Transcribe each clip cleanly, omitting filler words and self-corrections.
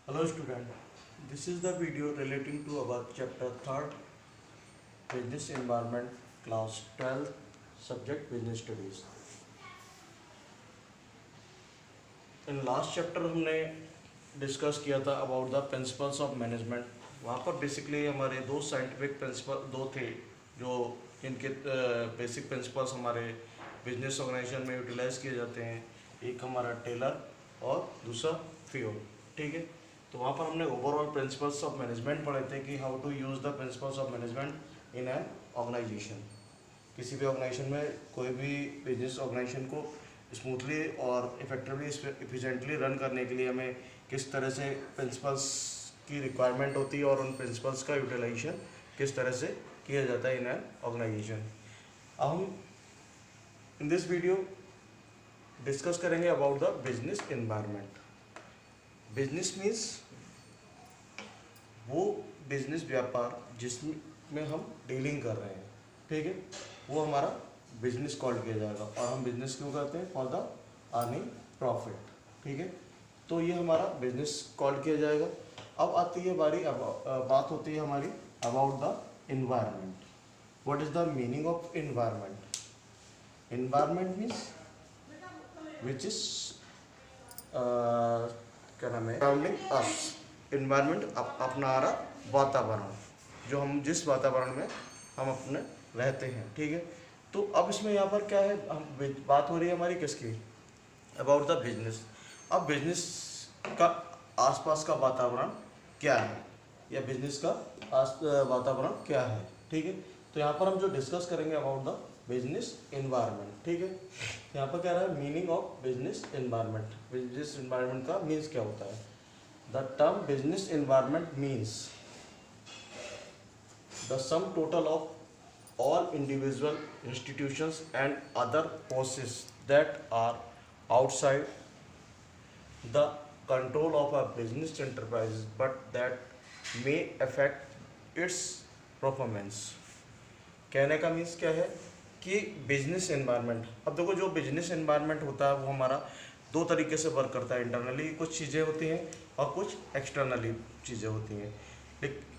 Hello student, this is the video relating to our chapter 3rd Business Environment class 12 subject Business Studies. In last chapter हमने discuss किया था about the principles of management. वहाँ पर basically हमारे दो scientific principle दो थे जो इनके बेसिक प्रिंसिपल्स हमारे बिजनेस ऑर्गेनाइजेशन में यूटिलाइज किए जाते हैं। एक हमारा टेलर और दूसरा फियोल। ठीक है, तो वहाँ पर हमने ओवरऑल प्रिंसिपल्स ऑफ मैनेजमेंट पढ़े थे कि how to use the principles of management in an organization. किसी भी ऑर्गेनाइजेशन में कोई भी बिजनेस ऑर्गेनाइजेशन को स्मूथली और इफेक्टिवली एफिशिएंटली रन करने के लिए हमें किस तरह से प्रिंसिपल्स की रिक्वायरमेंट होती है और उन प्रिंसिपल्स का यूटिलाइजेशन किस तरह से किया जाता है इन एन ऑर्गेनाइजेशन। अब हम इन दिस वीडियो डिस्कस करेंगे about the business environment. Business means वो बिजनेस व्यापार जिसमें हम डीलिंग कर रहे हैं, ठीक है, वो हमारा बिजनेस कॉल किया जाएगा। और हम बिजनेस क्यों करते हैं? For the earning profit. ठीक है, तो ये हमारा बिजनेस कॉल किया जाएगा। अब आती है बात होती है हमारी about the environment. What is the meaning of environment? Environment means which is क्या नाम है, सराउंडिंग अस। एनवायरनमेंट अपना वातावरण, जो हम जिस वातावरण में हम अपने रहते हैं। ठीक है, तो अब इसमें यहाँ पर क्या है, हम बात हो रही है हमारी किसकी? About the business. अब बिजनेस का आसपास का वातावरण क्या है या बिजनेस का वातावरण क्या है? ठीक है, तो यहाँ पर हम जो डिस्कस करेंगे अबाउट द बिजनेस एनवायरनमेंट। ठीक है, यहाँ पर क्या रहा है meaning of business environment. Business environment का मीन्स क्या होता है? The term business environment means the sum total of all individual institutions and other forces that are outside the control of a business enterprise but that may affect its performance। कहने का means क्या है कि business environment, अब देखो जो business environment होता है वो हमारा दो तरीके से वर्क करता है। इंटरनली कुछ चीज़ें होती हैं और कुछ एक्सटर्नली चीज़ें होती हैं।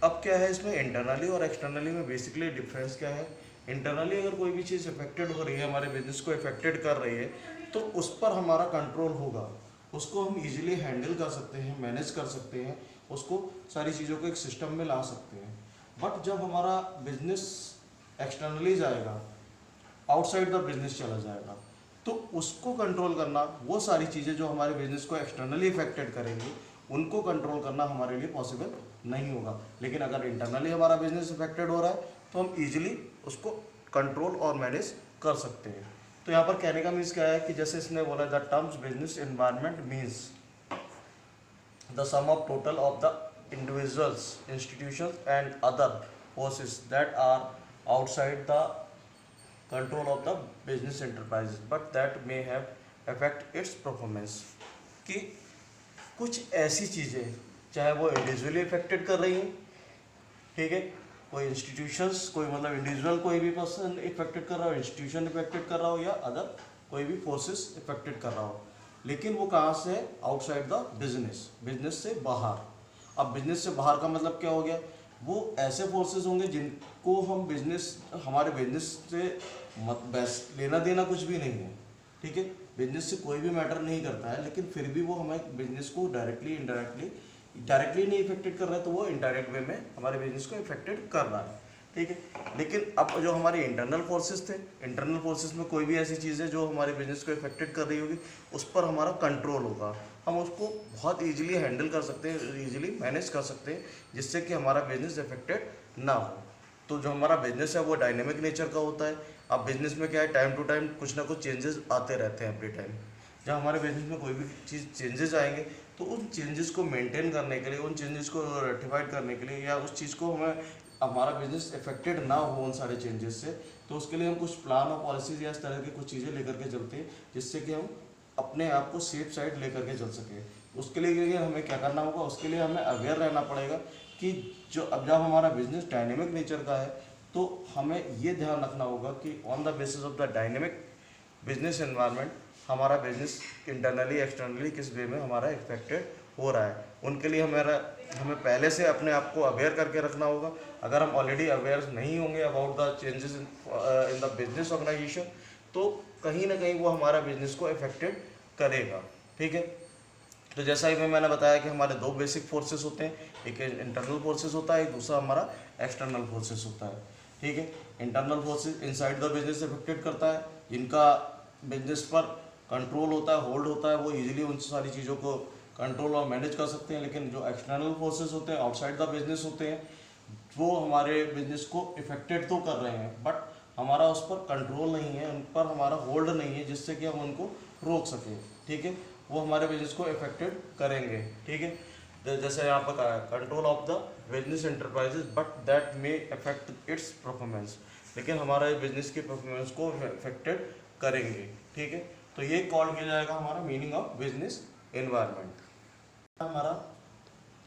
अब क्या है इसमें इंटरनली और एक्सटर्नली में बेसिकली डिफरेंस क्या है? इंटरनली अगर कोई भी चीज़ इफेक्टेड हो रही है, हमारे बिजनेस को इफेक्टेड कर रही है, तो उस पर हमारा कंट्रोल होगा, उसको हम इजीली हैंडल कर सकते हैं, मैनेज कर सकते हैं, उसको सारी चीज़ों को एक सिस्टम में ला सकते हैं। बट जब हमारा बिजनेस एक्सटर्नली जाएगा, आउटसाइड द बिजनेस चला जाएगा, तो उसको कंट्रोल करना, वो सारी चीज़ें जो हमारे बिजनेस को एक्सटर्नली इफेक्टेड करेंगी, उनको कंट्रोल करना हमारे लिए पॉसिबल नहीं होगा। लेकिन अगर इंटरनली हमारा बिजनेस इफेक्टेड हो रहा है तो हम इजीली उसको कंट्रोल और मैनेज कर सकते हैं। तो यहाँ पर कहने का मीन्स क्या है कि जैसे इसने बोला the terms business environment means the sum of total of the individuals institutions and other forces that are outside the control of the business enterprise but that may have affect its performance. कि कुछ ऐसी चीज़ें चाहे वो individually affected कर रही हैं, ठीक है, कोई इंस्टीट्यूशंस, कोई मतलब इंडिविजुअल कोई भी पर्सन इफेक्टेड कर रहा हो, इंस्टीट्यूशन इफेक्टेड कर रहा हो या अदर कोई भी फोर्सेस इफेक्टेड कर रहा हो, लेकिन वो कहाँ से है? आउटसाइड द बिजनेस, बिजनेस से बाहर। अब बिजनेस से बाहर का मतलब क्या हो गया? वो ऐसे फोर्सेस होंगे जिनको हम बिजनेस, हमारे बिजनेस से लेना देना कुछ भी नहीं है, ठीक है, बिजनेस से कोई भी मैटर नहीं करता है, लेकिन फिर भी वो हमारे बिजनेस को डायरेक्टली नहीं इफेक्टेड कर रहा है, तो वो इनडायरेक्ट वे में हमारे बिजनेस को इफेक्टेड कर रहा है। ठीक है, लेकिन अब जो हमारे इंटरनल फोर्सेस थे, इंटरनल फोर्सेस में कोई भी ऐसी चीज़ है जो हमारे बिजनेस को इफेक्टेड कर रही होगी, उस पर हमारा कंट्रोल होगा, हम उसको बहुत ईजिली हैंडल कर सकते हैं, ईजिली मैनेज कर सकते हैं, जिससे कि हमारा बिजनेस इफेक्टेड ना हो। तो जो हमारा बिजनेस है वो डायनेमिक नेचर का होता है। अब बिजनेस में क्या है, टाइम टू टाइम कुछ ना कुछ चेंजेस आते रहते हैं एवरी टाइम। जब हमारे बिजनेस में कोई भी चीज़ चेंजेस आएंगे तो उन चेंजेस को मेंटेन करने के लिए, उन चेंजेस को रेक्टिफाइड करने के लिए, या उस चीज़ को हमें, हमारा बिजनेस इफेक्टेड ना हो उन सारे चेंजेस से, तो उसके लिए हम कुछ प्लान और पॉलिसीज या इस तरह की कुछ चीज़ें लेकर के चलते हैं, जिससे कि हम अपने आप को सेफ साइड लेकर के चल सकें। उसके लिए हमें क्या करना होगा? उसके लिए हमें अवेयर रहना पड़ेगा कि जब हमारा बिजनेस डायनेमिक नेचर का है, तो हमें ये ध्यान रखना होगा कि on the basis of the dynamic business environment हमारा बिजनेस इंटरनली एक्सटर्नली किस वे में हमारा इफेक्टेड हो रहा है। उनके लिए हमें पहले से अपने आप को अवेयर करके रखना होगा। अगर हम ऑलरेडी अवेयर नहीं होंगे about the changes in the business organization, तो कहीं ना कहीं वो हमारा बिजनेस को इफेक्टेड करेगा। ठीक है, तो जैसा कि मैंने बताया कि हमारे दो बेसिक फोर्सेस होते हैं, एक इंटरनल फोर्सेस होता है, एक दूसरा हमारा एक्सटर्नल फोर्सेस होता है। ठीक है, internal forces inside the business affected करता है, जिनका बिजनेस पर कंट्रोल होता है, होल्ड होता है, वो इजीली उन सारी चीज़ों को कंट्रोल और मैनेज कर सकते हैं। लेकिन जो एक्सटर्नल फोर्सेस होते हैं, आउटसाइड द बिजनेस होते हैं, वो हमारे बिजनेस को इफेक्टेड तो कर रहे हैं बट हमारा उस पर कंट्रोल नहीं है, उन पर हमारा होल्ड नहीं है जिससे कि हम उनको रोक सकें। ठीक है, वो हमारे बिजनेस को इफेक्टेड करेंगे। ठीक है, जैसे यहाँ पर कहा है control of the business enterprises but that may affect its performance, लेकिन हमारा बिजनेस की परफॉर्मेंस को इफेक्टेड करेंगे। ठीक है, तो ये कॉल किया जाएगा हमारा मीनिंग ऑफ बिजनेस एनवायरनमेंट हमारा।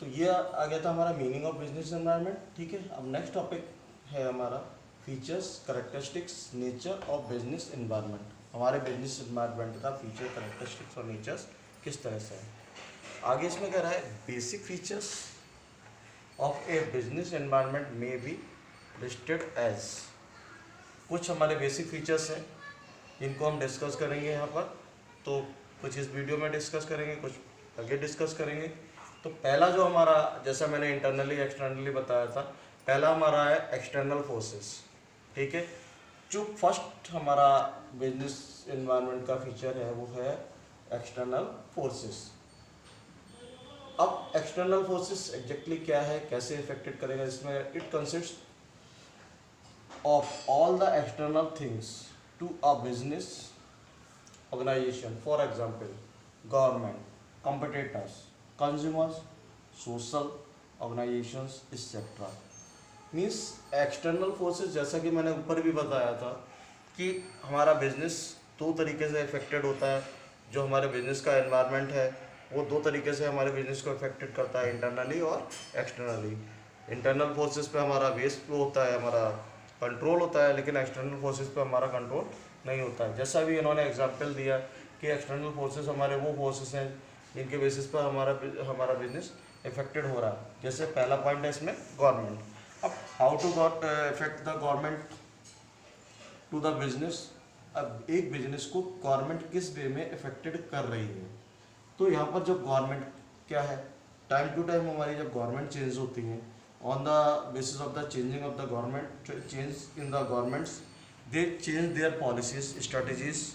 तो ये आ गया था हमारा मीनिंग ऑफ बिजनेस एनवायरनमेंट। ठीक है, अब नेक्स्ट टॉपिक है हमारा features, characteristics, nature of business environment. हमारे बिजनेस एनवायरनमेंट का फीचर, कैरेक्टरिस्टिक्स और नेचर्स किस तरह से है। आगे इसमें कह रहा है basic features of A business environment में बी लिस्टेड एज। कुछ हमारे बेसिक फीचर्स हैं जिनको हम डिस्कस करेंगे यहाँ पर, तो कुछ इस वीडियो में डिस्कस करेंगे, कुछ आगे डिस्कस करेंगे। तो पहला जो हमारा, जैसा मैंने इंटरनली एक्सटर्नली बताया था, पहला हमारा है एक्सटर्नल फोर्सेस। ठीक है, जो फर्स्ट हमारा बिजनेस एनवायरनमेंट का फीचर है वो है एक्सटर्नल फोर्सेस। अब एक्सटर्नल फोर्सेस एग्जैक्टली क्या है, कैसे इफेक्टेड करेगा, इसमें it consist of all the external things to a business organization, for example government, competitors, consumers, social organizations etc. Means external forces, जैसा कि मैंने ऊपर भी बताया था कि हमारा बिजनेस दो तरीके से इफेक्टेड होता है। जो हमारे बिजनेस का एनवायरनमेंट है वो दो तरीके से हमारे बिजनेस को इफेक्टेड करता है, इंटरनली और एक्सटर्नली। इंटरनल फोर्सेस पे हमारा बेस होता है, हमारा कंट्रोल होता है, लेकिन एक्सटर्नल फोर्सेस पे हमारा कंट्रोल नहीं होता है। जैसा भी इन्होंने एग्जाम्पल दिया कि एक्सटर्नल फोर्सेस हमारे वो फोर्सेस हैं जिनके बेसिस पर हमारा बिजनेस इफेक्टेड हो रहा है। जैसे पहला पॉइंट है इसमें गवर्नमेंट। अब how to effect the government to the business. अब एक बिजनेस को गवर्नमेंट किस वे में इफेक्टेड कर रही है, तो यहाँ पर जब गवर्नमेंट क्या है, टाइम टू टाइम हमारी जब गवर्नमेंट चेंज होती है, on the basis of the changing of the government, change in the governments, they change their policies, strategies.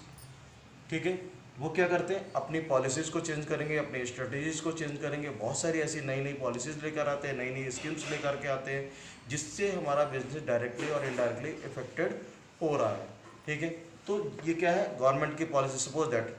ठीक है, वो क्या करते हैं, अपनी पॉलिसीज़ को चेंज करेंगे, अपनी स्ट्रेटजीज़ को चेंज करेंगे, बहुत सारी ऐसी नई नई पॉलिसीज़ लेकर आते हैं, नई नई स्कीम्स लेकर के आते हैं, जिससे हमारा बिजनेस डायरेक्टली और इनडायरेक्टली इफेक्टेड हो रहा है। ठीक है, तो ये क्या है, गवर्नमेंट की policy. Suppose that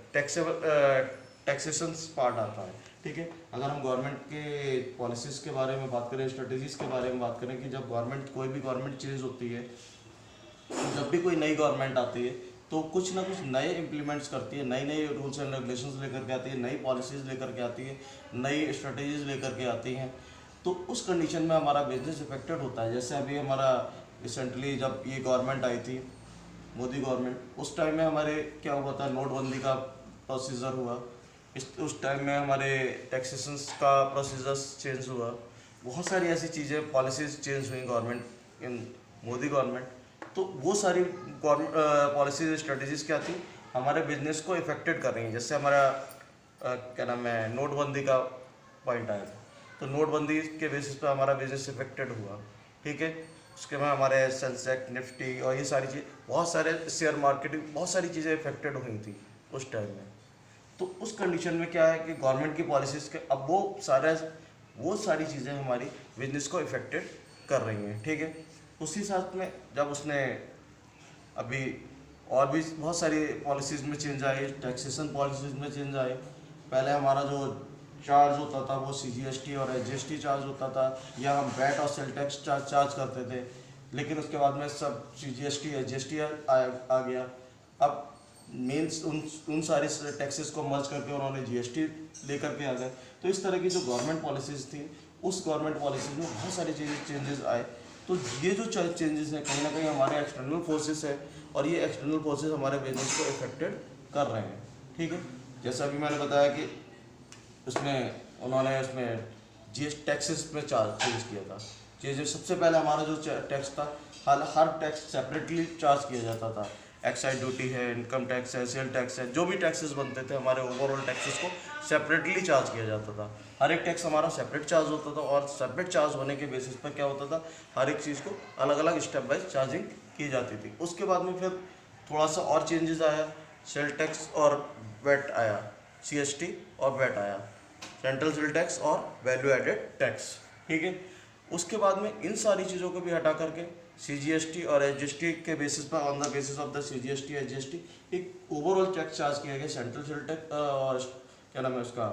taxation part आता है। ठीक है, अगर हम गवर्नमेंट के पॉलिसीज़ के बारे में बात करें, स्ट्रेटजीज़ के बारे में बात करें, कि जब गवर्नमेंट, कोई भी गवर्नमेंट चेंज होती है, तो जब भी कोई नई गवर्नमेंट आती है तो कुछ ना कुछ नए इम्प्लीमेंट्स करती है, नई नई रूल्स एंड रेगुलेशंस लेकर के आती है, नई पॉलिसीज़ लेकर के आती है, नई स्ट्रेटजीज लेकर के आती हैं। तो उस कंडीशन में हमारा बिजनेस इफेक्टेड होता है। जैसे अभी हमारा रिसेंटली जब ये गवर्नमेंट आई थी, मोदी गवर्नमेंट, उस टाइम में हमारे क्या हुआ था, नोटबंदी का प्रोसीजर हुआ, उस टाइम में हमारे टैक्सेशंस का प्रोसीजर्स चेंज हुआ, बहुत सारी ऐसी चीज़ें, पॉलिसीज़ चेंज हुई गवर्नमेंट इन मोदी गवर्नमेंट। तो वो सारी पॉलिसीज स्ट्रेटजीज क्या थी, हमारे बिजनेस को इफेक्टेड कर रही हैं। जैसे हमारा क्या नाम है, नोटबंदी का पॉइंट आया था, तो नोटबंदी के बेसिस पे हमारा बिजनेस इफेक्टेड हुआ। ठीक है, उसके बाद हमारे सेंसेक्स, निफ्टी और ये सारी चीज़, बहुत सारे शेयर मार्केट, बहुत सारी चीज़ें इफेक्टेड हुई थी उस टाइम में। तो उस कंडीशन में क्या है कि गवर्नमेंट की पॉलिसीज़ के, अब वो सारी चीज़ें हमारी बिजनेस को इफेक्टेड कर रही हैं। ठीक है, उसी साथ में जब उसने अभी और भी बहुत सारी पॉलिसीज़ में चेंज आए, टैक्सेशन पॉलिसीज़ में चेंज आए। पहले हमारा जो चार्ज होता था वो CGST और SGST चार्ज होता था, या हम वैट और सेल टैक्स चार्ज करते थे, लेकिन उसके बाद में सब CGST SGST आ गया। अब मेन्स उन सारी टैक्सेस को मर्ज करके उन्होंने GST लेकर के आ गए। तो इस तरह की जो गवर्नमेंट पॉलिसीज़ थी, उस गवर्नमेंट पॉलिसीज़ में बहुत सारी चेंजेस आए। तो ये जो चेंजेस हैं कहीं ना कहीं हमारे एक्सटर्नल फोर्सेस है, और ये एक्सटर्नल फोर्सेस हमारे बिजनेस को इफेक्टेड कर रहे हैं। ठीक है, जैसा अभी मैंने बताया कि उसमें उन्होंने उसमें टैक्सेस में चेंज किया था। जो सबसे पहले हमारा जो टैक्स था, हर टैक्स सेपरेटली चार्ज किया जाता था। एक्साइज ड्यूटी है, इनकम टैक्स है, सेल टैक्स है, जो भी टैक्सेस बनते थे हमारे ओवरऑल टैक्सेस को सेपरेटली चार्ज किया जाता था। हर एक टैक्स हमारा सेपरेट चार्ज होता था और सेपरेट चार्ज होने के बेसिस पर क्या होता था, हर एक चीज़ को अलग अलग स्टेप वाइज चार्जिंग की जाती थी। उसके बाद में फिर थोड़ा सा और चेंजेस आया, सेल टैक्स और वेट आया, CST और वेट आया, सेंट्रल सेल टैक्स और वैल्यू एडेड टैक्स, ठीक है। उसके बाद में इन सारी चीज़ों को भी हटा करके CGST और HGST के बेसिस पर, on the basis of the CGST HGST, एक ओवरऑल टैक्स चार्ज किया गया, सेंट्रल सेल टैक्स और क्या नाम है उसका,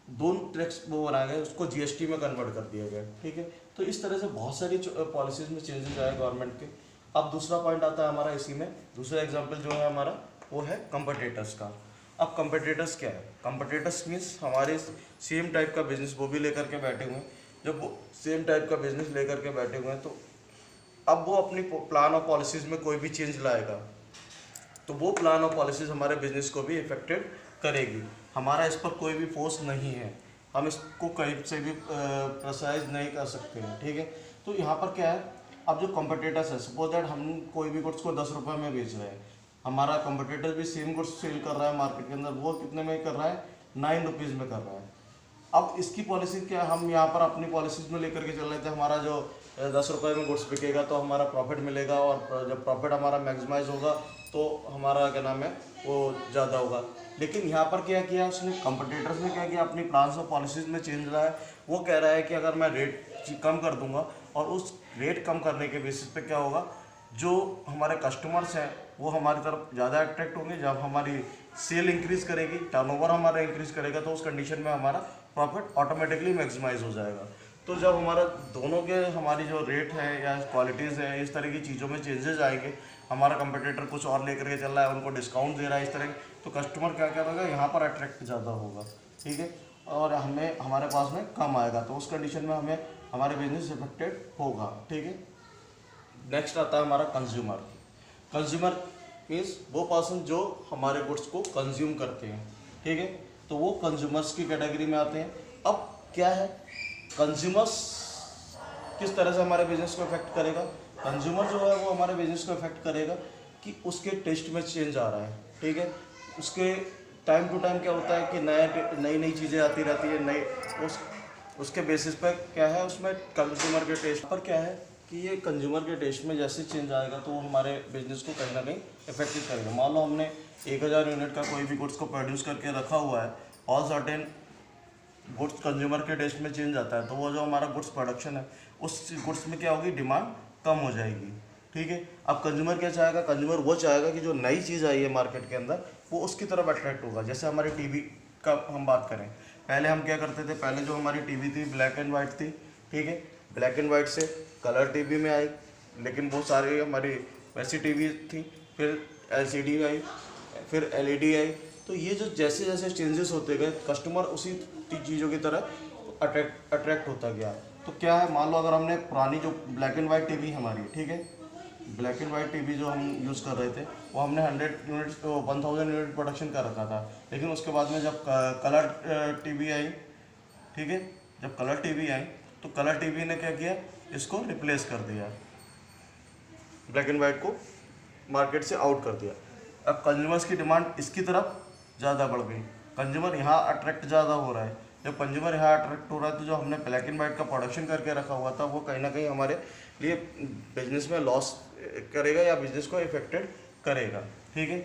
दोनों टैक्स वो बनाए गए, उसको GST में कन्वर्ट कर दिया गया, ठीक है। तो इस तरह से बहुत सारी पॉलिसीज में चेंजेस आए गवर्नमेंट के। अब दूसरा पॉइंट आता है हमारा इसी में, दूसरा एग्जाम्पल जो है हमारा वो है कंपटीटर्स का। अब कंपटीटर्स क्या है, कंपटीटर्स मीन्स हमारे सेम टाइप का बिजनेस वो भी लेकर के बैठे हुए हैं। जब वो सेम टाइप का बिजनेस लेकर के बैठे हुए हैं तो अब वो अपनी प्लान और पॉलिसीज़ में कोई भी चेंज लाएगा तो वो प्लान और पॉलिसीज़ हमारे बिजनेस को भी इफेक्टेड करेगी। हमारा इस पर कोई भी फोर्स नहीं है, हम इसको कहीं से भी प्रेशराइज नहीं कर सकते हैं, ठीक है। तो यहाँ पर क्या है, अब जो कंपटीटर्स है, सपोज दैट हम कोई भी गुड्स को 10 रुपये में बेच रहे हैं, हमारा कंपटीटर भी सेम गुड्स सेल कर रहा है मार्केट के अंदर, वो कितने में कर रहा है, 9 रुपीज़ में कर रहा है। अब इसकी पॉलिसी क्या, हम यहाँ पर अपनी पॉलिसीज में लेकर के चल रहे थे, हमारा जो 10 रुपये में गुड्स बिकेगा तो हमारा प्रॉफिट मिलेगा, और जब प्रॉफिट हमारा मैक्सिमाइज होगा तो हमारा क्या नाम है वो ज़्यादा होगा। लेकिन यहाँ पर क्या किया उसने, कंपटीटर्स ने क्या किया, अपनी प्लान्स और पॉलिसीज में चेंज रहा है। वो कह रहा है कि अगर मैं रेट कम कर दूंगा, और उस रेट कम करने के बेसिस पे क्या होगा, जो हमारे कस्टमर्स हैं वो हमारी तरफ ज़्यादा अट्रैक्ट होंगे। जब हमारी सेल इंक्रीज़ करेगी, टर्नओवर हमारा इंक्रीज़ करेगा, तो उस कंडीशन में हमारा प्रॉफिट ऑटोमेटिकली मैक्सिमाइज हो जाएगा। तो जब हमारा दोनों के हमारी जो रेट है या क्वालिटीज़ है, इस तरह की चीज़ों में चेंजेस आएंगे, हमारा कंपटीटर कुछ और लेकर के चल रहा है, उनको डिस्काउंट दे रहा है इस तरह, तो कस्टमर क्या करेगा, यहाँ पर अट्रैक्ट ज़्यादा होगा, ठीक है, और हमें हमारे पास में कम आएगा, तो उस कंडीशन में हमें हमारे बिजनेस इफेक्टेड होगा, ठीक है। नेक्स्ट आता है हमारा कंज्यूमर। कंज्यूमर मीन्स वो पर्सन जो हमारे गुड्स को कंज्यूम करते हैं, ठीक है, तो वो कंज्यूमर्स की कैटेगरी में आते हैं। अब क्या है, कंज्यूमर्स किस तरह से हमारे बिजनेस को इफेक्ट करेगा, कंज्यूमर जो है वो हमारे बिजनेस को इफेक्ट करेगा कि उसके टेस्ट में चेंज आ रहा है, ठीक है, उसके टाइम टू टाइम क्या होता है कि नई नई चीज़ें आती रहती है, नई उसके बेसिस पर क्या है, उसमें कंज्यूमर के टेस्ट पर क्या है कि ये कंज्यूमर के टेस्ट में जैसे चेंज आएगा तो वो हमारे बिजनेस को कहीं ना कहीं इफेक्टिव करेगा। मान लो हमने 1000 यूनिट का कोई भी गुड्स को प्रोड्यूस करके रखा हुआ है, ऑल सर्टेन गुड्स कंज्यूमर के टेस्ट में चेंज आता है, तो वो जो हमारा गुड्स प्रोडक्शन है उस गुड्स में क्या होगी, डिमांड कम हो जाएगी, ठीक है। अब कंज्यूमर क्या चाहेगा, कंज्यूमर वो चाहेगा कि जो नई चीज़ आई है मार्केट के अंदर वो उसकी तरफ अट्रैक्ट होगा। जैसे हमारे टीवी का हम बात करें, पहले हम क्या करते थे, पहले जो हमारी टीवी थी ब्लैक एंड वाइट थी, ठीक है, ब्लैक एंड वाइट से कलर टीवी में आई, लेकिन बहुत सारी हमारी वैसी टीवी थी, फिर LCD आई, फिर LED आई। तो ये जो जैसे जैसे चेंजेस होते गए, कस्टमर उसी चीज़ों की तरह अट्रैक्ट होता गया। तो क्या है, मान लो अगर हमने पुरानी जो ब्लैक एंड वाइट टीवी हमारी, ठीक है, ब्लैक एंड वाइट टीवी जो हम यूज़ कर रहे थे वो हमने 1000 यूनिट प्रोडक्शन कर रखा था, लेकिन उसके बाद में जब कलर टीवी आई, ठीक है, जब कलर टीवी आई तो कलर टीवी ने क्या किया, इसको रिप्लेस कर दिया, ब्लैक एंड वाइट को मार्केट से आउट कर दिया। अब कंज्यूमर्स की डिमांड इसकी तरफ ज़्यादा बढ़ गई, कंज्यूमर यहाँ अट्रैक्ट ज़्यादा हो रहा है। जब कंज्यूमर यहाँ अट्रैक्ट हो रहा है तो जो हमने ब्लैक एंड वाइट का प्रोडक्शन करके रखा हुआ था वो कहीं ना कहीं हमारे लिए बिजनेस में लॉस करेगा या बिजनेस को इफेक्टेड करेगा, ठीक है।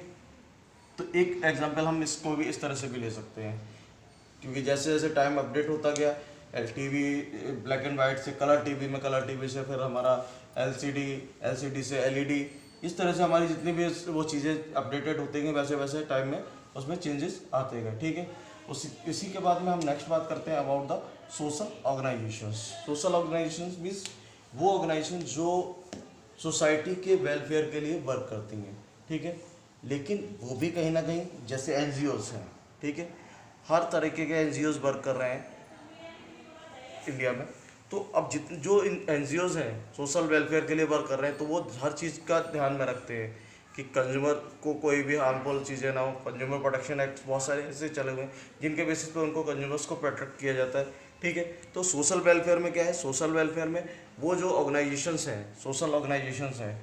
तो एक एग्जांपल हम इसको भी इस तरह से भी ले सकते हैं, क्योंकि जैसे जैसे टाइम अपडेट होता गया, टीवी ब्लैक एंड वाइट से कलर टीवी में, कलर टीवी से फिर हमारा LCD से LED, इस तरह से हमारी जितनी भी वो चीज़ें अपडेटेड होती गई, वैसे वैसे टाइम में उसमें चेंजेस आते गए, ठीक है। इसी के बाद में हम नेक्स्ट बात करते हैं about the social organisations. Social organisations means वो ऑर्गेनाइजेशन जो सोसाइटी के वेलफेयर के लिए वर्क करती हैं, ठीक है, लेकिन वो भी कहीं ना कहीं जैसे NGOs हैं, ठीक है, हर तरीके के NGOs वर्क कर रहे हैं इंडिया में। तो अब जो NGOs हैं सोशल वेलफेयर के लिए वर्क कर रहे हैं, तो वो हर चीज़ का ध्यान में रखते हैं कि कंज्यूमर को कोई भी हार्मफुल चीज़ें ना हो। कंज्यूमर प्रोटेक्शन एक्ट बहुत सारे ऐसे चले हुए हैं जिनके बेसिस पे उनको कंज्यूमर्स को प्रोटेक्ट किया जाता है, ठीक है। तो सोशल वेलफेयर में क्या है, सोशल वेलफेयर में वो जो ऑर्गेनाइजेशंस हैं, सोशल ऑर्गेनाइजेशंस हैं,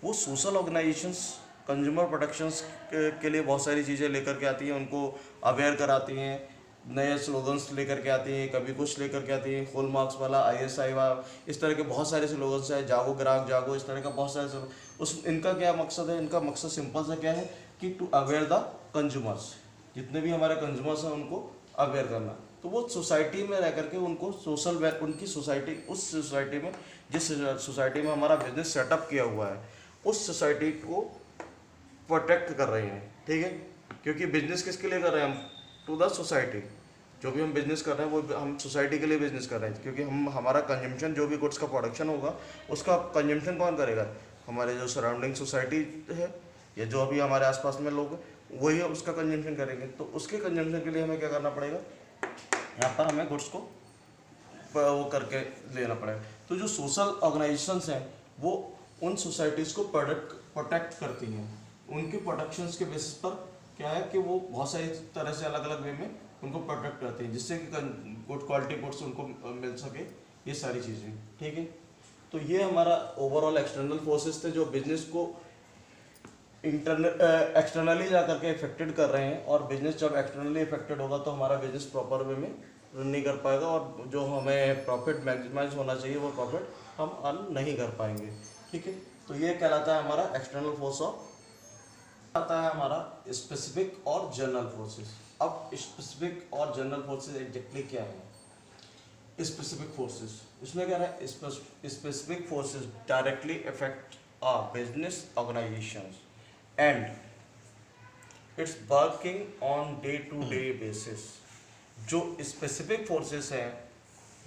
वो सोशल ऑर्गेनाइजेशंस कंज्यूमर प्रोटेक्शंस के लिए बहुत सारी चीज़ें लेकर के आती हैं, उनको अवेयर कराती हैं, नए स्लोगन्स लेकर के आती हैं, कभी कुछ लेकर के आती हैं, फुल मार्क्स वाला, ISI वाला, इस तरह के बहुत सारे स्लोगन्स हैं, जागो ग्राहक जागो, इस तरह का बहुत सारे उस इनका क्या मकसद है, इनका मकसद सिंपल सा क्या है कि टू अवेयर द कंज्यूमर्स, जितने भी हमारे कंज्यूमर्स हैं उनको अवेयर करना। तो वो सोसाइटी में रह करके उनको उनकी सोसाइटी, उस सोसाइटी में, जिस सोसाइटी में हमारा बिजनेस सेटअप किया हुआ है, उस सोसाइटी को प्रोटेक्ट कर रहे हैं, ठीक है। क्योंकि बिजनेस किसके लिए कर रहे हैं हम, टू द सोसाइटी। जो भी हम बिजनेस कर रहे हैं वो हम सोसाइटी के लिए बिजनेस कर रहे हैं, क्योंकि हम हमारा कंजम्पशन, जो भी गुड्स का प्रोडक्शन होगा उसका कंजम्पशन कौन करेगा, हमारे जो सराउंडिंग सोसाइटी है या जो अभी हमारे आसपास में लोग हैं वही उसका कंजम्पशन करेंगे। तो उसके कंजम्पशन के लिए हमें क्या करना पड़ेगा, यहाँ पर हमें गुड्स को वो करके लेना पड़ेगा। तो जो सोशल ऑर्गेनाइजेशंस हैं वो उन सोसाइटीज़ को प्रोटेक्ट करती हैं, उनके प्रोटेक्शंस के बेसिस पर क्या है कि वो बहुत सारी तरह से अलग अलग वे में उनको प्रोटेक्ट करते हैं, जिससे कि गुड क्वालिटी गुड्स उनको मिल सके, ये सारी चीज़ें, ठीक है। तो ये हमारा ओवरऑल एक्सटर्नल फोर्सेस थे जो बिजनेस को एक्सटर्नली जा करके इफेक्टेड कर रहे हैं, और बिजनेस जब एक्सटर्नली इफेक्टेड होगा तो हमारा बिजनेस प्रॉपर वे में रन नहीं कर पाएगा, और जो हमें प्रॉफिट मैक्सिमाइज होना चाहिए वो प्रॉफिट हम अर्न नहीं कर पाएंगे, ठीक है। तो ये कहलाता है हमारा एक्सटर्नल फोर्स ऑफ, आता है हमारा स्पेसिफिक और जनरल फोर्सेस। अब स्पेसिफिक और जनरल फोर्सेस एग्जैक्टली क्या है। स्पेसिफिक फोर्सेस, इसमें क्या है, specific forces directly affect a business organizations and its working on day to day basis. जो स्पेसिफिक फोर्सेस हैं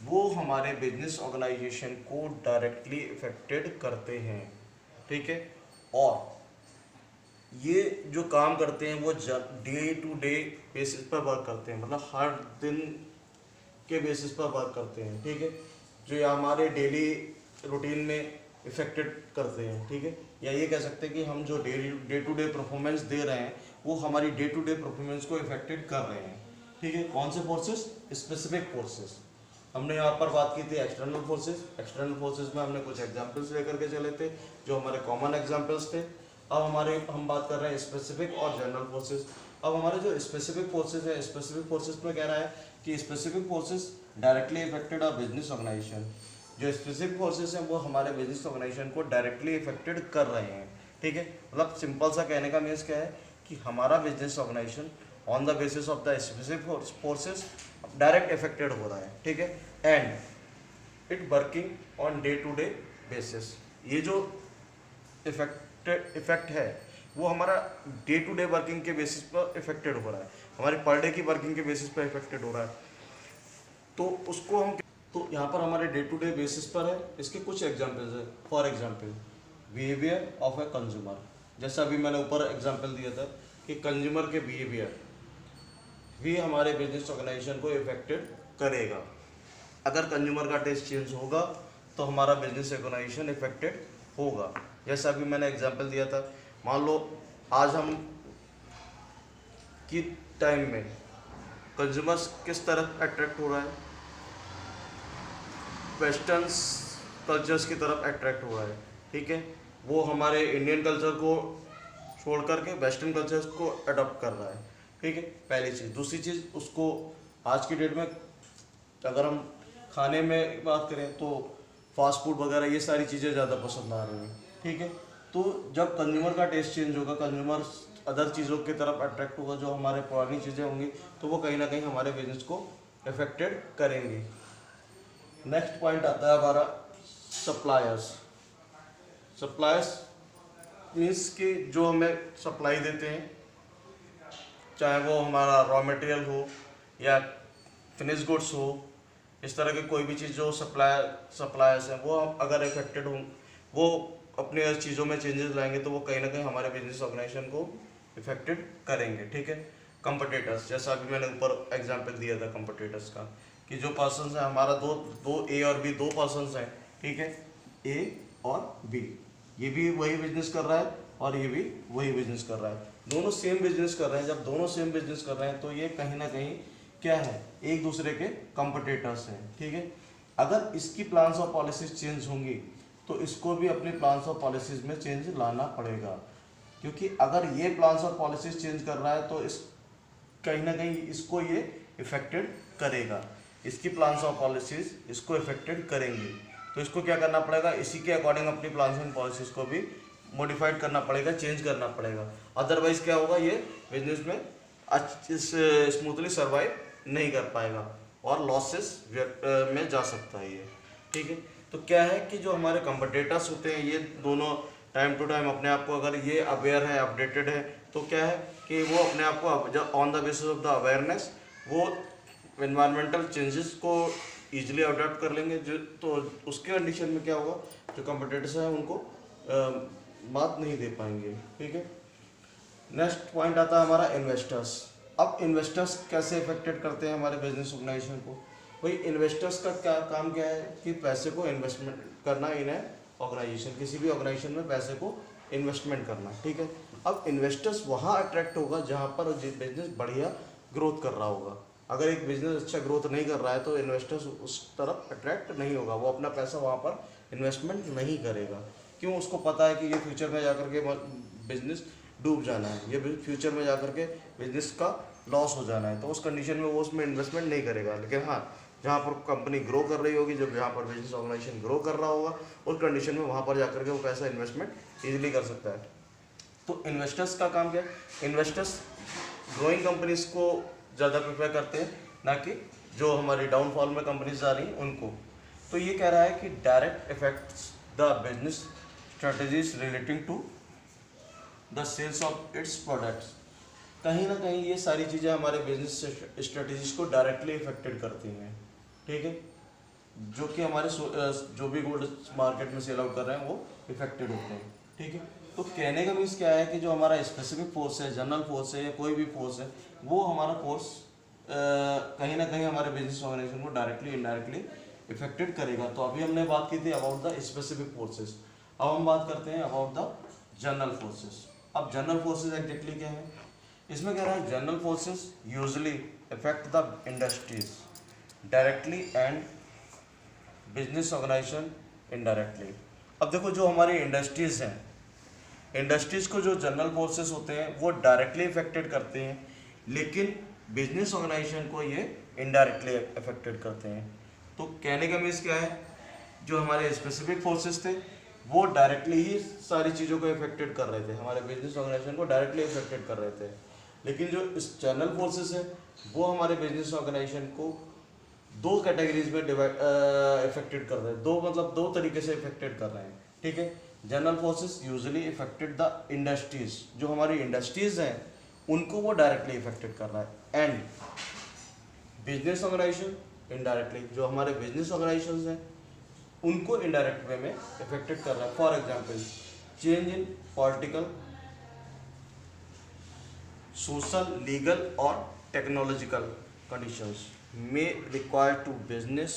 वो हमारे बिजनेस ऑर्गेनाइजेशन को डायरेक्टली इफेक्टेड करते हैं, ठीक है। और ये जो काम करते हैं वो डे टू डे बेसिस पर वर्क करते हैं, मतलब हर दिन के बेसिस पर वर्क करते हैं, ठीक है। जो ये हमारे डेली रूटीन में इफेक्टेड करते हैं, ठीक है। या ये कह सकते हैं कि हम जो डे टू डे परफॉर्मेंस दे रहे हैं वो हमारी डे टू डे परफॉर्मेंस को इफेक्टेड कर रहे हैं, ठीक है। कौन से फोर्सेस, स्पेसिफिक फोर्सेस। हमने यहाँ पर बात की थी एक्सटर्नल फोर्सेस। एक्सटर्नल फोर्सेस में हमने कुछ एग्जांपल्स लेकर के चले थे जो हमारे कॉमन एग्जांपल्स थे। अब हम बात कर रहे हैं स्पेसिफिक और जनरल फोर्सेस। अब हमारे जो स्पेसिफिक फोर्सेस है, स्पेसिफिक फोर्सेस में कह रहा है कि specific forces directly affected our business organization. जो स्पेसिफिक फोर्सेस हैं वो हमारे बिजनेस ऑर्गेनाइजेशन को डायरेक्टली इफेक्टेड कर रहे हैं, ठीक है। मतलब सिंपल सा कहने का मीन्स क्या है कि हमारा business organization on the basis of the specific forces direct affected हो रहा है, ठीक है। And it working on day to day basis. ये जो इफेक्ट है वो हमारा डे टू डे वर्किंग के बेसिस पर इफेक्टेड हो रहा है, हमारे पर डे की वर्किंग के बेसिस पर इफेक्टेड हो रहा है। तो उसको हम, तो यहाँ पर हमारे डे टू डे बेसिस पर है। इसके कुछ एग्जांपल्स है। For example behaviour of a consumer, जैसा अभी मैंने ऊपर एग्जांपल दिया था कि कंज्यूमर के बिहेवियर भी हमारे बिजनेस ऑर्गेनाइजेशन को इफेक्टेड करेगा। अगर कंज्यूमर का टेस्ट चेंज होगा तो हमारा बिजनेस ऑर्गेनाइजेशन इफेक्टेड होगा। जैसा अभी मैंने एग्जांपल दिया था, मान लो आज हम की टाइम में कंज्यूमर्स किस तरफ अट्रैक्ट हो रहा है, वेस्टर्न कल्चर्स की तरफ अट्रैक्ट हो रहा है, ठीक है। वो हमारे इंडियन कल्चर को छोड़ करके वेस्टर्न कल्चर्स को अडॉप्ट कर रहा है, ठीक है, पहली चीज़। दूसरी चीज़, उसको आज की डेट में अगर हम खाने में बात करें तो फास्ट फूड वगैरह ये सारी चीज़ें ज़्यादा पसंद आ रही हैं, ठीक है। तो जब कंज्यूमर का टेस्ट चेंज होगा, कंज्यूमर अदर चीज़ों की तरफ अट्रैक्ट होगा, जो हमारे पुरानी चीज़ें होंगी, तो वो कहीं ना कहीं हमारे बिजनेस को इफेक्टेड करेंगी। नेक्स्ट पॉइंट आता है हमारा सप्लायर्स। सप्लायर्स मीन्स कि जो हमें सप्लाई देते हैं, चाहे वो हमारा रॉ मटेरियल हो या फिनिश गुड्स हो, इस तरह की कोई भी चीज़ जो सप्लायर्स हैं वो अगर इफेक्टेड हों, वो अपने चीज़ों में चेंजेस लाएंगे तो वो कहीं ना कहीं हमारे बिजनेस ऑर्गेनाइजेशन को इफेक्टेड करेंगे, ठीक है। कंपटीटर्स, जैसा अभी मैंने ऊपर एग्जांपल दिया था कंपटीटर्स का, कि जो पर्सन्स हैं हमारा दो ए और बी, दो पर्सन्स हैं, ठीक है, ए और बी। ये भी वही बिजनेस कर रहा है और ये भी वही बिजनेस कर रहा है, दोनों सेम बिजनेस कर रहे हैं। जब दोनों सेम बिजनेस कर रहे हैं तो ये कहीं ना कहीं क्या है, एक दूसरे के कंपटीटर्स हैं, ठीक है। अगर इसकी प्लान्स और पॉलिसीज चेंज होंगी तो इसको भी अपने प्लान्स और पॉलिसीज में चेंज लाना पड़ेगा, क्योंकि अगर ये प्लान्स और पॉलिसीज चेंज कर रहा है तो इस कहीं ना कहीं इसको ये इफेक्टेड करेगा, इसकी प्लान्स और पॉलिसीज इसको इफेक्टेड करेंगी। तो इसको क्या करना पड़ेगा, इसी के अकॉर्डिंग अपनी प्लान्स एंड पॉलिसीज को भी मॉडिफाइड करना पड़ेगा, चेंज करना पड़ेगा। अदरवाइज क्या होगा, ये बिजनेस में स्मूथली सर्वाइव नहीं कर पाएगा और लॉसेस में जा सकता है ये, ठीक है। तो क्या है कि जो हमारे कंपटीटर्स होते हैं ये दोनों टाइम टू टाइम अपने आप को, अगर ये अवेयर है, अपडेटेड है, तो क्या है कि वो अपने आप को on the basis of the awareness वो एनवायरमेंटल चेंजेस को ईजिली अडॉप्ट कर लेंगे। जो तो उसके कंडीशन में क्या होगा, जो कंपटीटर्स हैं उनको बात नहीं दे पाएंगे, ठीक है। नेक्स्ट पॉइंट आता है हमारा इन्वेस्टर्स। अब इन्वेस्टर्स कैसे इफेक्टेड करते हैं हमारे बिजनेस ऑर्गेनाइजेशन को। भाई इन्वेस्टर्स का क्या काम क्या है कि पैसे को इन्वेस्टमेंट करना इन ऑर्गेनाइजेशन, किसी भी ऑर्गेनाइजेशन में पैसे को इन्वेस्टमेंट करना, ठीक है। अब इन्वेस्टर्स वहाँ अट्रैक्ट होगा जहाँ पर बिजनेस बढ़िया ग्रोथ कर रहा होगा। अगर एक बिजनेस अच्छा ग्रोथ नहीं कर रहा है तो इन्वेस्टर्स उस तरफ अट्रैक्ट नहीं होगा, वो अपना पैसा वहाँ पर इन्वेस्टमेंट नहीं करेगा। क्यों, उसको पता है कि ये फ्यूचर में जाकर के बिजनेस डूब जाना है, ये फ्यूचर में जाकर के बिजनेस का लॉस हो जाना है, तो उस कंडीशन में वो उसमें इन्वेस्टमेंट नहीं करेगा। लेकिन हाँ, जहाँ पर कंपनी ग्रो कर रही होगी, जब जहाँ पर बिजनेस ऑर्गेनाइजेशन ग्रो कर रहा होगा, उस कंडीशन में वहाँ पर जाकर के वो पैसा इन्वेस्टमेंट ईजिली कर सकता है। तो इन्वेस्टर्स का काम क्या है, इन्वेस्टर्स ग्रोइंग कंपनीज को ज़्यादा प्रेफर करते हैं, ना कि जो हमारी डाउनफॉल में कंपनीज आ रही हैं उनको। तो ये कह रहा है कि direct effects the business strategies relating to the sales of its products. कहीं ना कहीं ये सारी चीज़ें हमारे बिजनेस स्ट्रेटजीज को डायरेक्टली इफेक्टेड करती हैं, ठीक है। जो कि हमारे जो भी गुड्स मार्केट में सेल आउट कर रहे हैं वो इफेक्टेड होते हैं, ठीक है। तो कहने का मीन्स क्या है कि जो हमारा स्पेसिफिक फोर्स है, जनरल फोर्स है या कोई भी फोर्स है, वो हमारा फोर्स कहीं ना कहीं हमारे बिजनेस ऑर्गेनाइजेशन को डायरेक्टली इनडायरेक्टली इफेक्टेड करेगा। तो अभी हमने बात की थी अबाउट द स्पेसिफिक फोर्सेस, अब हम बात करते हैं अबाउट द जनरल फोर्सेस। अब जनरल फोर्सेस एग्जैक्टली क्या है, इसमें कह रहा है general forces usually affect the industries directly and business organization indirectly. अब देखो जो हमारी इंडस्ट्रीज हैं, इंडस्ट्रीज को जो जनरल फोर्सेस होते हैं वो डायरेक्टली इफेक्टेड करते हैं, लेकिन बिजनेस ऑर्गेनाइजेशन को ये इनडायरेक्टली इफेक्टेड करते हैं। तो कहने का मीन्स क्या है, जो हमारे स्पेसिफिक फोर्सेस थे वो डायरेक्टली ही सारी चीज़ों को इफेक्टेड कर रहे थे, हमारे बिजनेस ऑर्गेनाइजेशन को डायरेक्टली इफेक्टेड कर रहे थे। लेकिन जो इस जनरल फोर्सेस है वो हमारे बिजनेस ऑर्गेनाइजेशन को दो कैटेगरीज में इफेक्टेड कर रहे हैं, दो तरीके से इफेक्टेड कर रहे हैं, ठीक है। General forces usually affected the industries, जो हमारी इंडस्ट्रीज हैं उनको वो डायरेक्टली इफेक्टेड कर रहा है, एंड बिजनेस ऑर्गेनाइजेशन इनडायरेक्टली, जो हमारे बिजनेस ऑर्गेनाइजेशन हैं उनको इनडायरेक्ट वे में इफेक्टेड कर रहा है। For example, change in political, social, legal और technological conditions may require to business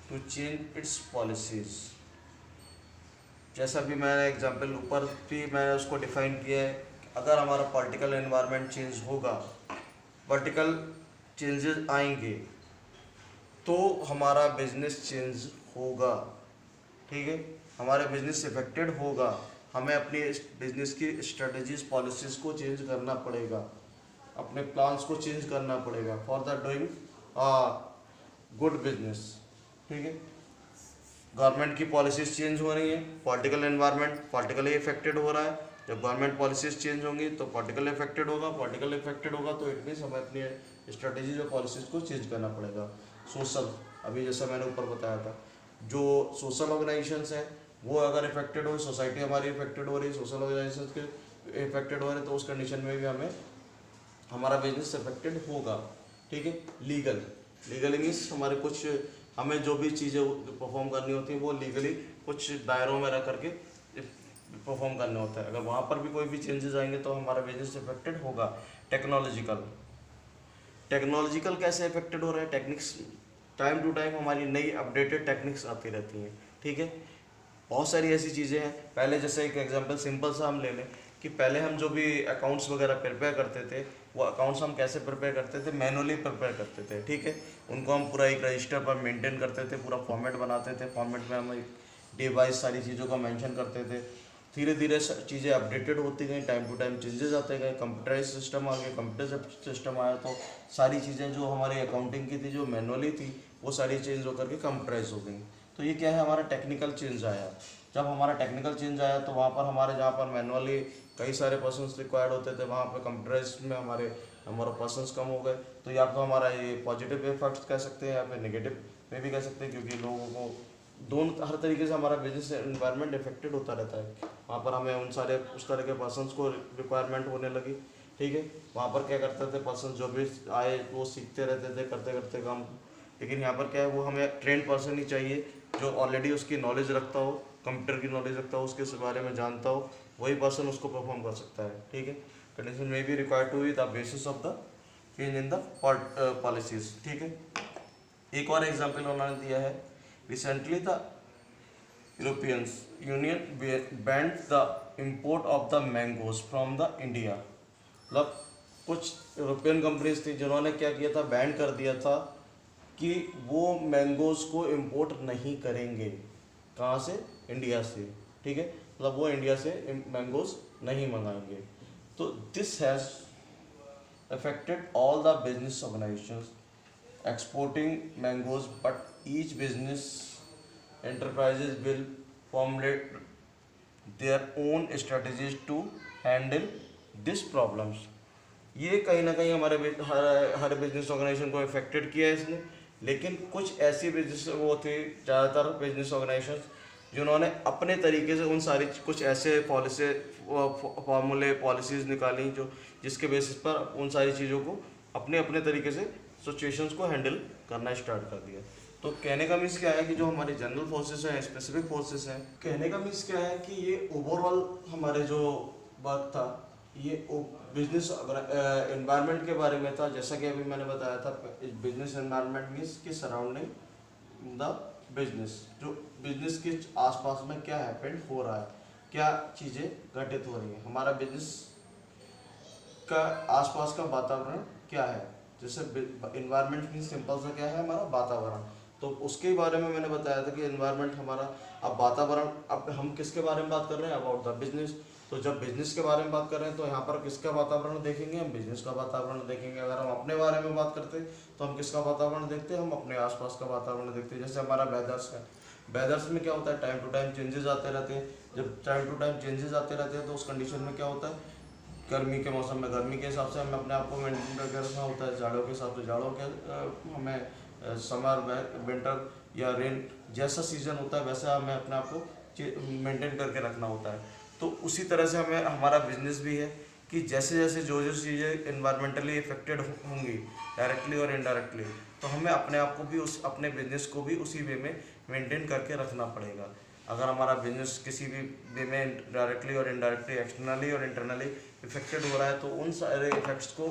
to change its policies। जैसा भी मैंने एग्जांपल ऊपर भी मैंने उसको डिफाइन किया है, अगर हमारा पॉलिटिकल एनवायरनमेंट चेंज होगा, पॉलिटिकल चेंजेस आएंगे तो हमारा बिजनेस चेंज होगा, ठीक है, हमारा बिजनेस इफेक्टेड होगा, हमें अपनी बिजनेस की स्ट्रेटजीज पॉलिसीज को चेंज करना पड़ेगा, अपने प्लान्स को चेंज करना पड़ेगा for the doing good business, ठीक है। गवर्नमेंट की पॉलिसीज चेंज हो रही हैं, पॉलिटिकल एनवायरनमेंट पॉलिटिकली इफेक्टेड हो रहा है, जब गवर्नमेंट पॉलिसीज चेंज होंगी तो पॉलिटिकल इफेक्टेड होगा, पॉलिटिकल इफेक्टेड होगा तो इट मीन्स हमें अपनी स्ट्रेटजीज और पॉलिसीज को चेंज करना पड़ेगा। सोशल, अभी जैसा मैंने ऊपर बताया था, जो सोशल ऑर्गेनाइजेशंस हैं वो अगर इफेक्टेड हो, सोसाइटी हमारी इफेक्टेड हो रही है, सोशल ऑर्गेनाइजेशंस के इफेक्टेड हो रहे हैं, तो उस कंडीशन में भी हमें हमारा बिजनेस अफेक्टेड होगा, ठीक है। लीगल, लीगली मीन्स हमारे कुछ हमें जो भी चीज़ें परफॉर्म करनी होती है वो लीगली कुछ दायरों में रह करके परफॉर्म करना होता है, अगर वहाँ पर भी कोई भी चेंजेस आएंगे तो हमारा बिजनेस अफेक्टेड होगा। टेक्नोलॉजिकल, टेक्नोलॉजिकल कैसे अफेक्टेड हो रहा है, टेक्निक्स टाइम टू टाइम हमारी नई अपडेटेड टेक्निक्स आती रहती हैं, ठीक है। बहुत सारी ऐसी चीज़ें हैं। पहले जैसे एक एग्जांपल सिंपल सा हम ले लें कि पहले हम जो भी अकाउंट्स वगैरह प्रिपेयर करते थे, वो अकाउंट्स हम कैसे प्रिपेयर करते थे, मैनुअली प्रिपेयर करते थे, ठीक है। उनको हम पूरा एक रजिस्टर पर मेंटेन करते थे, पूरा फॉर्मेट बनाते थे, फॉर्मेट में हम एक डे वाइज सारी चीज़ों का मेंशन करते थे। धीरे धीरे चीज़ें अपडेटेड होती गई, टाइम टू टाइम चेंजेस आते गए, कंप्यूटराइज सिस्टम आ गया, कंप्यूटर सिस्टम आया तो सारी चीज़ें जो हमारी अकाउंटिंग की थी, जो मैनुअली थी, वो सारी चेंज होकर के कंप्यूटराइज हो गई। तो ये क्या है, हमारा टेक्निकल चेंज आया। जब हमारा टेक्निकल चेंज आया तो वहाँ पर हमारे जहाँ पर मैनुअली कई सारे पर्सन्स रिक्वायर्ड होते थे, वहाँ पर कंप्यूटराइज में हमारे नंबर ऑफ पर्सन्स कम हो गए। तो या तो हमारा ये पॉजिटिव इफेक्ट्स कह सकते हैं या फिर नेगेटिव में भी कह सकते हैं, क्योंकि लोगों को दोनों हर तरीके से हमारा बिजनेस एनवायरनमेंट इफेक्टेड होता रहता है। वहाँ पर हमें उस तरह के पर्सन्स को रिक्वायरमेंट होने लगी, ठीक है। वहाँ पर क्या करते थे, पर्सन जो भी आए वो सीखते रहते थे करते करते काम। लेकिन यहाँ पर क्या है, वो हमें ट्रेंड पर्सन ही चाहिए जो ऑलरेडी उसकी नॉलेज रखता हो, कंप्यूटर की नॉलेज रखता हो, उसके बारे में जानता हो, वही पर्सन उसको परफॉर्म कर सकता है, ठीक है। कंडीशन में भी required to be the basis of the change in the policies, ठीक है। एक और एग्जाम्पल उन्होंने दिया है, recently the Europeans union banned the import of the mangoes from the India. मतलब कुछ यूरोपियन कंपनीज थी जिन्होंने क्या किया था, बैन कर दिया था कि वो मैंगोज को इम्पोर्ट नहीं करेंगे। कहाँ से? इंडिया से, ठीक है। मतलब वो इंडिया से मैंगोज नहीं मंगाएंगे। तो this has affected all the business organizations exporting mangoes, but each business enterprises will formulate their own strategies to handle these problems। ये कहीं ना कहीं हमारे हर बिजनेस ऑर्गेनाइजेशन को इफेक्टेड किया है इसने। लेकिन कुछ ऐसी बिजनेस वो थी, ज़्यादातर बिजनेस ऑर्गेनाइजेशन जिन्होंने अपने तरीके से उन सारी कुछ ऐसे पॉलिसी फॉर्मूले पॉलिसीज़ निकाली जो जिसके बेसिस पर उन सारी चीज़ों को अपने अपने तरीके से सिचुएशंस को हैंडल करना स्टार्ट कर दिया। तो कहने का मीन्स क्या है कि जो हमारे जनरल फोर्सेस हैं, स्पेसिफिक फोर्सेस हैं, कहने का मीन्स क्या है कि ये ओवरऑल हमारे जो वर्क था ये बिजनेस एनवायरनमेंट के बारे में था। जैसा कि अभी मैंने बताया था, बिजनेस एनवायरनमेंट मीन्स की सराउंडिंग द बिजनेस, जो बिजनेस के आसपास में क्या हैपेंड हो रहा है, क्या चीज़ें घटित हो रही हैं, हमारा बिजनेस का आसपास का वातावरण क्या है। जैसे इन्वायरमेंट मीन्स सिंपल सा क्या है, हमारा वातावरण। तो उसके बारे में मैंने बताया था कि इन्वायरमेंट हमारा, अब वातावरण, अब हम किसके बारे में बात कर रहे हैं, अबाउट द बिजनेस। तो जब बिजनेस के बारे में बात कर रहे हैं तो यहाँ पर किसका वातावरण देखेंगे, हम बिजनेस का वातावरण देखेंगे। अगर हम अपने बारे में बात करते हैं तो हम किसका वातावरण देखते हैं, हम अपने आसपास का वातावरण देखते हैं। जैसे हमारा वेदर्स है, वेदर्स में क्या होता है, टाइम टू टाइम चेंजेस आते रहते हैं। जब टाइम टू टाइम चेंजेस आते रहते हैं तो उस कंडीशन में क्या होता है, गर्मी के मौसम में गर्मी के हिसाब से हमें अपने आप को मेंटेन करके रखना होता है, जाड़ों के हिसाब से जाड़ों के हमें समर विंटर या रेन जैसा सीजन होता है वैसा हमें अपने आप को मेंटेन करके रखना होता है। तो उसी तरह से हमें हमारा बिजनेस भी है कि जैसे जैसे जो जो चीज़ें इन्वायरमेंटली इफेक्टेड होंगी डायरेक्टली और इनडायरेक्टली, तो हमें अपने आप को भी अपने बिजनेस को भी उसी वे में मेंटेन करके रखना पड़ेगा। अगर हमारा बिजनेस किसी भी वे में डायरेक्टली और इनडायरेक्टली, एक्सटर्नली और इंटरनली इफेक्टेड हो रहा है तो उन सारे इफेक्ट्स को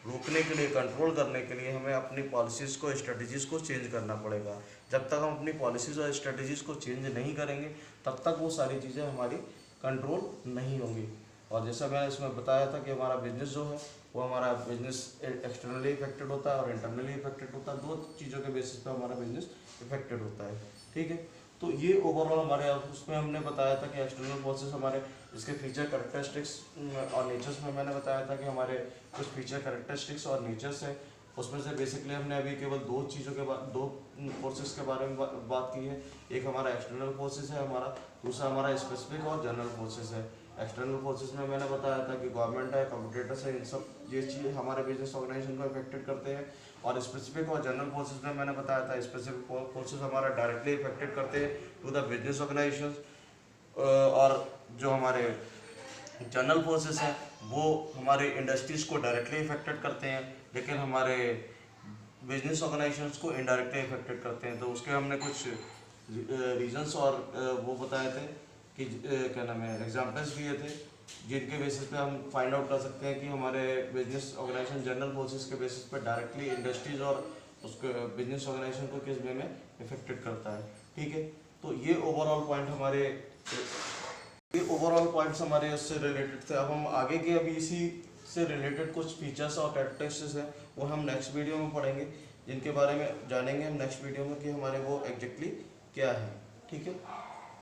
रोकने के लिए, कंट्रोल करने के लिए हमें अपनी पॉलिसीज़ को, स्ट्रेटजीज़ को चेंज करना पड़ेगा। जब तक हम अपनी पॉलिसीज़ और स्ट्रेटजीज़ को चेंज नहीं करेंगे तब तक वो सारी चीज़ें हमारी कंट्रोल नहीं होंगी। और जैसा मैंने इसमें बताया था कि हमारा बिजनेस जो है वो हमारा बिजनेस एक्सटर्नली इफेक्टेड होता है और इंटरनली इफेक्टेड होता है। दो चीज़ों के बेसिस पर हमारा बिजनेस इफेक्टेड होता है, ठीक है। तो ये ओवरऑल हमारे उसमें हमने बताया था कि एक्सटर्नल फोर्सेस हमारे इसके फीचर कैरेक्टरिस्टिक्स और नेचर्स में मैंने बताया था कि हमारे कुछ फीचर कैरेक्टरिस्टिक्स और नेचर्स है। उसमें से बेसिकली हमने अभी केवल दो चीज़ों के दो फोर्सेस के बारे में बात की है। एक हमारा एक्सटर्नल फोर्सेस है हमारा, दूसरा हमारा स्पेसिफिक और जनरल फोर्सेस है। एक्सटर्नल फोर्सेस में मैंने बताया था कि गवर्नमेंट है, कंपटीटर्स है, इन सब ये चीज़ हमारे बिजनेस ऑर्गेनाइजेशन को इफेक्टेड करते हैं। और स्पेसिफिक और जनरल फोर्सेस में मैंने बताया था स्पेसिफिक फोर्सेस हमारा डायरेक्टली इफेक्टेड करते हैं टू द बिजनेस ऑर्गेनाइजेशन, और जो हमारे जनरल फोर्सेस हैं वो हमारे इंडस्ट्रीज़ को डायरेक्टली इफेक्टेड करते हैं, लेकिन हमारे बिजनेस ऑर्गेनाइजेशंस को इनडायरेक्टली इफेक्टेड करते हैं। तो उसके हमने कुछ रीजंस और वो बताए थे कि क्या नाम है, एग्जाम्पल्स दिए थे जिनके बेसिस पे हम फाइंड आउट कर सकते हैं कि हमारे बिजनेस ऑर्गेनाइजेशन जनरल फोर्सेस के बेसिस पे डायरेक्टली इंडस्ट्रीज और उसके बिजनेस ऑर्गेनाइजेशन को किस वे में इफेक्टेड करता है, ठीक है। तो ये ओवरऑल पॉइंट हमारे इससे रिलेटेड थे। अब हम आगे के अभी इसी से रिलेटेड कुछ फीचर्स और कैरेक्टरिस्टिक्स हैं वो हम नेक्स्ट वीडियो में पढ़ेंगे, जिनके बारे में जानेंगे हम नेक्स्ट वीडियो में कि हमारे वो एग्जैक्टली क्या है। ठीक है।